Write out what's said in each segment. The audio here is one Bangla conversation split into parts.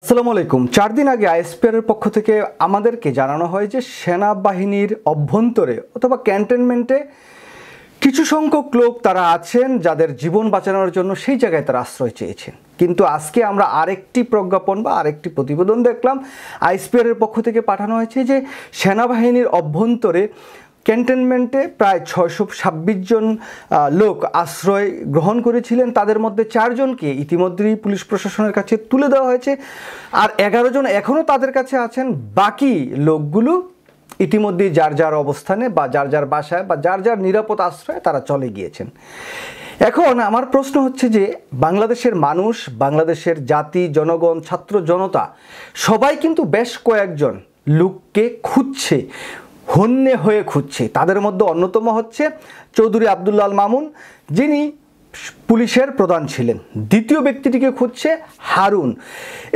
আসসালামু আলাইকুম। 4 দিন আগে আইএসপিআরের পক্ষ থেকে আমাদেরকে জানানো হয় যে সেনাবাহিনীর অভ্যন্তরে অথবা ক্যান্টনমেন্টে কিছু সংখ্যক লোক তারা আছেন যাদের জীবন বাঁচানোর জন্য সেই জায়গায় তারা আশ্রয় চেয়েছেন। কিন্তু আজকে আমরা আরেকটি প্রজ্ঞাপন বা আরেকটি প্রতিবেদন দেখলাম আইএসপিআরের পক্ষ থেকে পাঠানো হয়েছে যে সেনাবাহিনীর অভ্যন্তরে ক্যান্টনমেন্টে প্রায় 626 জন লোক আশ্রয় গ্রহণ করেছিলেন। তাদের মধ্যে 4 জনকে ইতিমধ্যেই পুলিশ প্রশাসনের কাছে তুলে দেওয়া হয়েছে, আর 11 জন এখনও তাদের কাছে আছেন। বাকি লোকগুলো ইতিমধ্যেই যার যার অবস্থানে বা যার যার বাসায় বা যার যার নিরাপদ আশ্রয়ে তারা চলে গিয়েছেন। এখন আমার প্রশ্ন হচ্ছে যে বাংলাদেশের মানুষ, বাংলাদেশের জাতি, জনগণ, ছাত্র জনতা সবাই কিন্তু বেশ কয়েকজন লোককে খুঁজছে, হন্যে হয়ে খুঁজছে। তাদের মধ্যে অন্যতম হচ্ছে চৌধুরী আবদুল্লাহ আল মামুন, যিনি পুলিশের প্রধান ছিলেন। দ্বিতীয় ব্যক্তিটিকে খুঁজছে হারুন।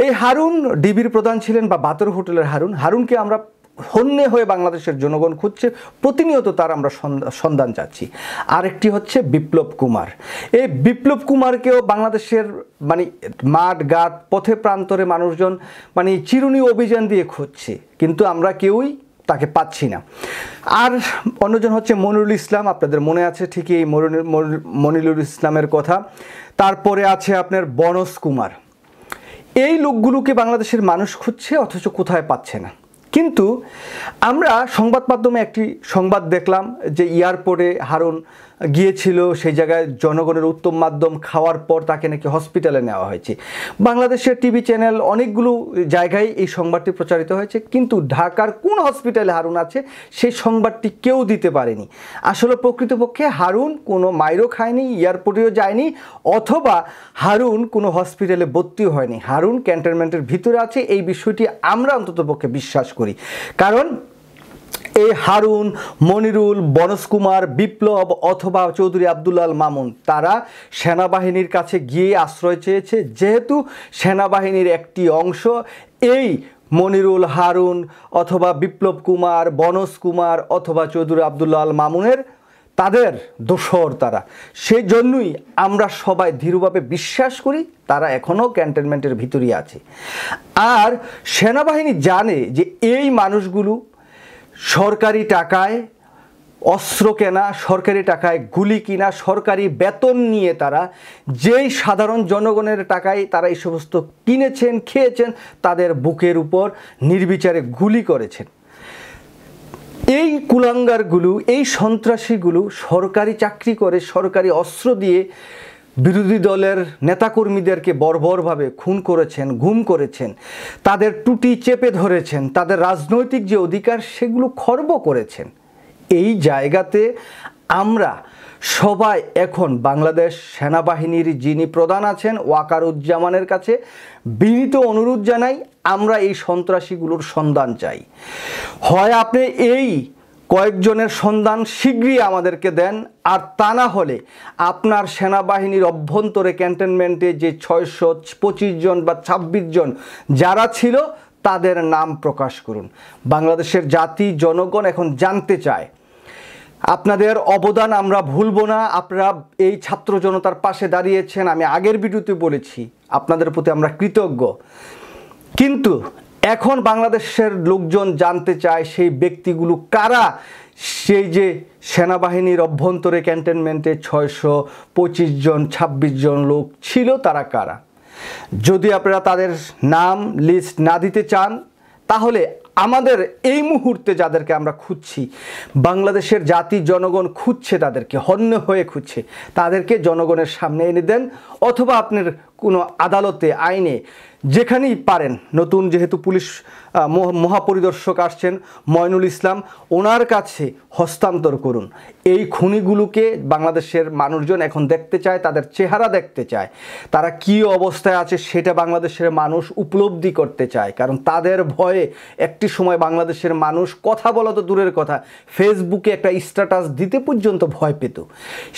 এই হারুন ডিবির প্রধান ছিলেন বা বাতর হোটেলের হারুনকে আমরা হন্যে হয়ে বাংলাদেশের জনগণ খুঁজছে, প্রতিনিয়ত তার আমরা সন্ধান চাচ্ছি। আরেকটি হচ্ছে বিপ্লব কুমার। এই বিপ্লব কুমারকেও বাংলাদেশের মাঠ ঘাট পথে প্রান্তরে মানুষজন চিরুনি অভিযান দিয়ে খুঁজছে, কিন্তু আমরা কেউই তাকে পাচ্ছি না। আর অন্যজন হচ্ছে মনিরুল ইসলাম। আপনাদের মনে আছে ঠিকই এই মনিরুল ইসলামের কথা। তারপরে আছে আপনার বনজ কুমার। এই লোকগুলোকে বাংলাদেশের মানুষ খুঁজছে, অথচ কোথায় পাচ্ছে না। কিন্তু আমরা সংবাদ মাধ্যমে একটি সংবাদ দেখলাম যে এয়ারপোর্টে হারুন গিয়েছিল, সেই জায়গায় জনগণের উত্তম মাধ্যম খাওয়ার পর তাকে নাকি হসপিটালে নেওয়া হয়েছে। বাংলাদেশের টিভি চ্যানেল অনেকগুলো জায়গায় এই সংবাদটি প্রচারিত হয়েছে, কিন্তু ঢাকার কোন হসপিটালে হারুন আছে সেই সংবাদটি কেউ দিতে পারেনি। আসলে প্রকৃতপক্ষে হারুন কোনো মাইরও খায়নি, এয়ারপোর্টেও যায়নি, অথবা হারুন কোনো হসপিটালে ভর্তিও হয়নি। হারুন ক্যান্টনমেন্টের ভিতরে আছে, এই বিষয়টি আমরা অন্ততপক্ষে বিশ্বাস করি। কারণ এই হারুন, মনিরুল, বনজ কুমার, বিপ্লব অথবা চৌধুরী আবদুল্লাহ আল মামুন তারা সেনাবাহিনীর কাছে গিয়ে আশ্রয় চেয়েছে। যেহেতু সেনাবাহিনীর একটি অংশ এই মনিরুল, হারুন অথবা বিপ্লব কুমার, বনজ কুমার অথবা চৌধুরী আবদুল্লাহ আল মামুনের তাদের দোসর তারা, সেই জন্যই আমরা সবাই দৃঢ়ভাবে বিশ্বাস করি তারা এখনও ক্যান্টনমেন্টের ভিতরেই আছে। আর সেনাবাহিনী জানে যে এই মানুষগুলো সরকারি টাকায় অস্ত্র কেনা, সরকারি টাকায় গুলি কিনা, সরকারি বেতন নিয়ে তারা যেই সাধারণ জনগণের টাকায় তারা এই সমস্ত কিনেছেন, খেয়েছেন, তাদের বুকের উপর নির্বিচারে গুলি করেছেন। এই কুলাঙ্গারগুলো, এই সন্ত্রাসীগুলো সরকারি চাকরি করে, সরকারি অস্ত্র দিয়ে বিরোধী দলের নেতাকর্মীদেরকে বর্বরভাবে খুন করেছেন, গুম করেছেন, তাদের টুটি চেপে ধরেছেন, তাদের রাজনৈতিক যে অধিকার সেগুলো খর্ব করেছেন। এই জায়গাতে আমরা সবাই এখন বাংলাদেশ সেনাবাহিনীর যিনি প্রধান আছেন ওয়াকারুজ্জামানের কাছে বিনীত অনুরোধ জানাই, আমরা এই সন্ত্রাসীগুলোর সন্ধান চাই। হয় আপনি এই কয়েকজনের সন্ধান শীঘ্রই আমাদেরকে দেন, আর তা না হলে আপনার সেনাবাহিনীর অভ্যন্তরে ক্যান্টনমেন্টে যে 625 জন বা 26 জন যারা ছিল তাদের নাম প্রকাশ করুন। বাংলাদেশের জাতি, জনগণ এখন জানতে চায়। আপনাদের অবদান আমরা ভুলব না। আপনারা এই ছাত্র জনতার পাশে দাঁড়িয়েছেন, আমি আগের ভিডিওতে বলেছি, আপনাদের প্রতি আমরা কৃতজ্ঞ। কিন্তু এখন বাংলাদেশের লোকজন জানতে চায় সেই ব্যক্তিগুলো কারা। সেই যে সেনাবাহিনীর অভ্যন্তরে ক্যান্টনমেন্টে 625 জন 26 জন লোক ছিল, তারা কারা। যদি আপনারা তাদের নাম লিস্ট না দিতে চান, তাহলে আমাদের এই মুহূর্তে যাদেরকে আমরা খুঁজছি, বাংলাদেশের জাতি জনগণ খুঁজছে, তাদেরকে হন্যে হয়ে খুঁজছে, তাদেরকে জনগণের সামনে এনে দেন, অথবা আপনার কোনো আদালতে, আইনে, যেখানেই পারেন। নতুন যেহেতু পুলিশ মহাপরিদর্শক আসছেন ময়নুল ইসলাম, ওনার কাছে হস্তান্তর করুন। এই খুনিগুলোকে বাংলাদেশের মানুষজন এখন দেখতে চায়, তাদের চেহারা দেখতে চায়, তারা কী অবস্থায় আছে সেটা বাংলাদেশের মানুষ উপলব্ধি করতে চায়। কারণ তাদের ভয়ে একটি সময় বাংলাদেশের মানুষ কথা বলা তো দূরের কথা, ফেসবুকে একটা স্ট্যাটাস দিতে পর্যন্ত ভয় পেত।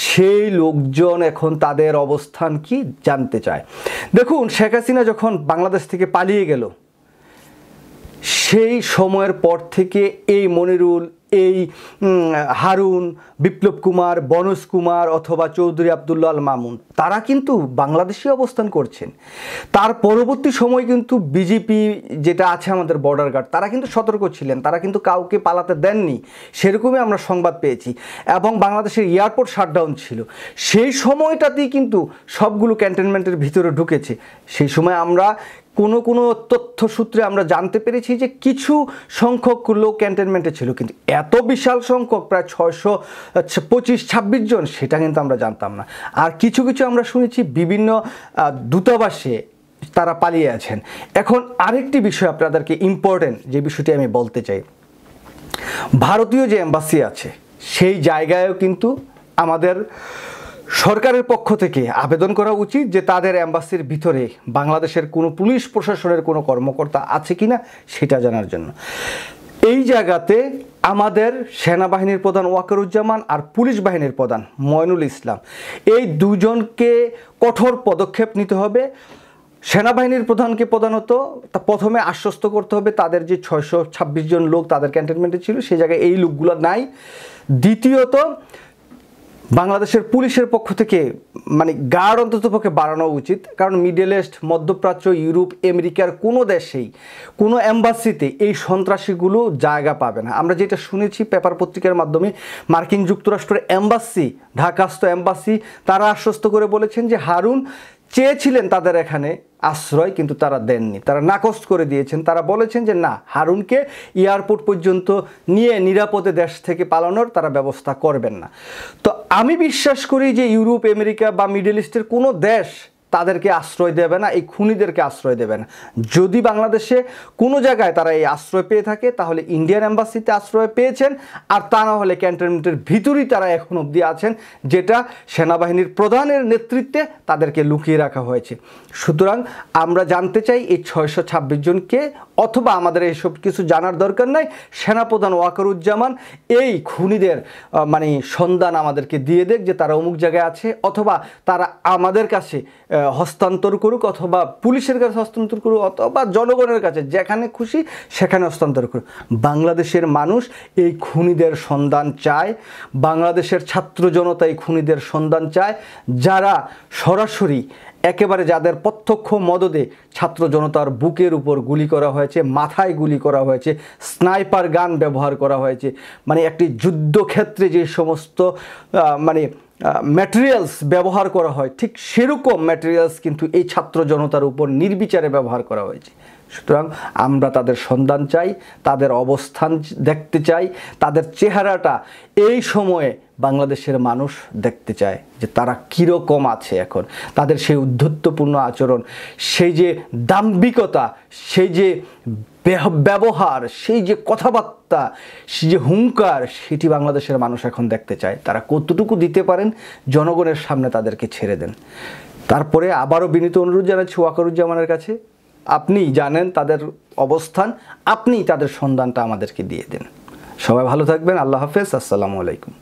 সেই লোকজন এখন তাদের অবস্থান কি জানতে চায়। দেখুন, শেখ হাসিনা যখন বাংলাদেশ থেকে পালিয়ে গেল, সেই সময়ের পর থেকে এই মনিরুল, এই হারুন, বিপ্লব কুমার, বনজ কুমার অথবা চৌধুরী আবদুল্লাহ আল মামুন তারা কিন্তু বাংলাদেশে অবস্থান করছেন। তার পরবর্তী সময় কিন্তু বিজেপি যেটা আছে আমাদের বর্ডার গার্ড তারা কিন্তু সতর্ক ছিলেন, তারা কিন্তু কাউকে পালাতে দেননি, সেরকমই আমরা সংবাদ পেয়েছি। এবং বাংলাদেশের এয়ারপোর্ট শাটডাউন ছিল, সেই সময়টাতেই কিন্তু সবগুলো ক্যান্টনমেন্টের ভিতরে ঢুকেছে। সেই সময় আমরা কোনো তথ্য সূত্রে আমরা জানতে পেরেছি যে কিছু সংখ্যক লোক ক্যান্টনমেন্টে ছিল, কিন্তু এত বিশাল সংখ্যক প্রায় 625-26 জন সেটা কিন্তু আমরা জানতাম না। আর কিছু আমরা শুনেছি বিভিন্ন দূতাবাসে তারা পালিয়ে আছেন। এখন আরেকটি বিষয় আপনাদেরকে ইম্পর্টেন্ট যে বিষয়টি আমি বলতে চাই, ভারতীয় যে এম্বাসি আছে সেই জায়গায়ও কিন্তু আমাদের সরকারের পক্ষ থেকে আবেদন করা উচিত যে তাদের এম্বাসির ভিতরে বাংলাদেশের কোনো পুলিশ প্রশাসনের কোনো কর্মকর্তা আছে কিনা সেটা জানার জন্য। এই জায়গাতে আমাদের সেনাবাহিনীর প্রধান ওয়াকারুজ্জামান আর পুলিশ বাহিনীর প্রধান ময়নুল ইসলাম এই দুজনকে কঠোর পদক্ষেপ নিতে হবে। সেনাবাহিনীর প্রধানকে প্রধানত প্রথমে আশ্বস্ত করতে হবে তাদের যে 626 জন লোক তাদের ক্যান্টনমেন্টে ছিল সেই জায়গায় এই লোকগুলো নাই। দ্বিতীয়ত বাংলাদেশের পুলিশের পক্ষ থেকে মানে গার্ড অন্ততপক্ষে বাড়ানো উচিত, কারণ মিডল ইস্ট, মধ্যপ্রাচ্য, ইউরোপ, আমেরিকার কোনো দেশেই কোনো এম্বাসিতে এই সন্ত্রাসীগুলো জায়গা পাবে না। আমরা যেটা শুনেছি পেপার পত্রিকার মাধ্যমে, মার্কিন যুক্তরাষ্ট্রের এম্বাসি, ঢাকাস্থ এম্বাসি তারা আশ্বস্ত করে বলেছেন যে হারুন চেয়েছিলেন তাদের এখানে আশ্রয়, কিন্তু তারা দেননি, তারা নাকচ করে দিয়েছেন। তারা বলেছেন যে না, হারুনকে এয়ারপোর্ট পর্যন্ত নিয়ে নিরাপদে দেশ থেকে পালানোর তারা ব্যবস্থা করবেন না। তো আমি বিশ্বাস করি যে ইউরোপ, আমেরিকা বা মিডল ইস্টের কোনো দেশ তাদেরকে আশ্রয় দেবে না, এই খুনিদেরকে আশ্রয় দেবে না। যদি বাংলাদেশে কোনো জায়গায় তারা এই আশ্রয় পেয়ে থাকে তাহলে ইন্ডিয়ান এম্বাসিতে আশ্রয় পেয়েছেন, আর তা না হলে ক্যান্টনমেন্টের ভিতরেই তারা এখন অবধি আছেন, যেটা সেনাবাহিনীর প্রধানের নেতৃত্বে তাদেরকে লুকিয়ে রাখা হয়েছে। সুতরাং আমরা জানতে চাই এই 626 জনকে, অথবা আমাদের এইসব কিছু জানার দরকার নাই, সেনাপ্রধান ওয়াকারুজ্জামান এই খুনিদের মানে সন্ধান আমাদেরকে দিয়ে দেখ যে তারা অমুক জায়গায় আছে, অথবা তারা আমাদের কাছে হস্তান্তর করুক, অথবা পুলিশের কাছে হস্তান্তর করুক, অথবা জনগণের কাছে যেখানে খুশি সেখানে হস্তান্তর করুক। বাংলাদেশের মানুষ এই খুনিদের সন্ধান চায়, বাংলাদেশের ছাত্র জনতা এই খুনিদের সন্ধান চায়, যারা সরাসরি একেবারে যাদের প্রত্যক্ষ মদদে ছাত্র জনতার বুকের উপর গুলি করা হয়েছে, মাথায় গুলি করা হয়েছে, স্নাইপার গান ব্যবহার করা হয়েছে, মানে একটি যুদ্ধক্ষেত্রে যে সমস্ত মানে ম্যাটেরিয়ালস ব্যবহার করা হয় ঠিক সেরকম ম্যাটেরিয়ালস কিন্তু এই ছাত্র জনতার উপর নির্বিচারে ব্যবহার করা হয়েছে। সুতরাং আমরা তাদের সন্ধান চাই, তাদের অবস্থান দেখতে চাই, তাদের চেহারাটা এই সময়ে বাংলাদেশের মানুষ দেখতে চায় যে তারা কীরকম আছে এখন, তাদের সেই উদ্ধত্যপূর্ণ আচরণ, সেই যে দাম্ভিকতা, সেই যে ব্যবহার, সেই যে কথাবার্তা, সেই যে হুঙ্কার, সেটি বাংলাদেশের মানুষ এখন দেখতে চায়। তারা কতটুকু দিতে পারেন জনগণের সামনে তাদেরকে ছেড়ে দেন। তারপরে আবারও বিনীত অনুরোধ জানাচ্ছি ওয়াকারুজ্জামানের কাছে, আপনি জানেন তাদের অবস্থান, আপনি তাদের সন্ধানটা আমাদেরকে দিয়ে দেন। সবাই ভালো থাকবেন, আল্লাহ হাফেজ, আসসালামু আলাইকুম।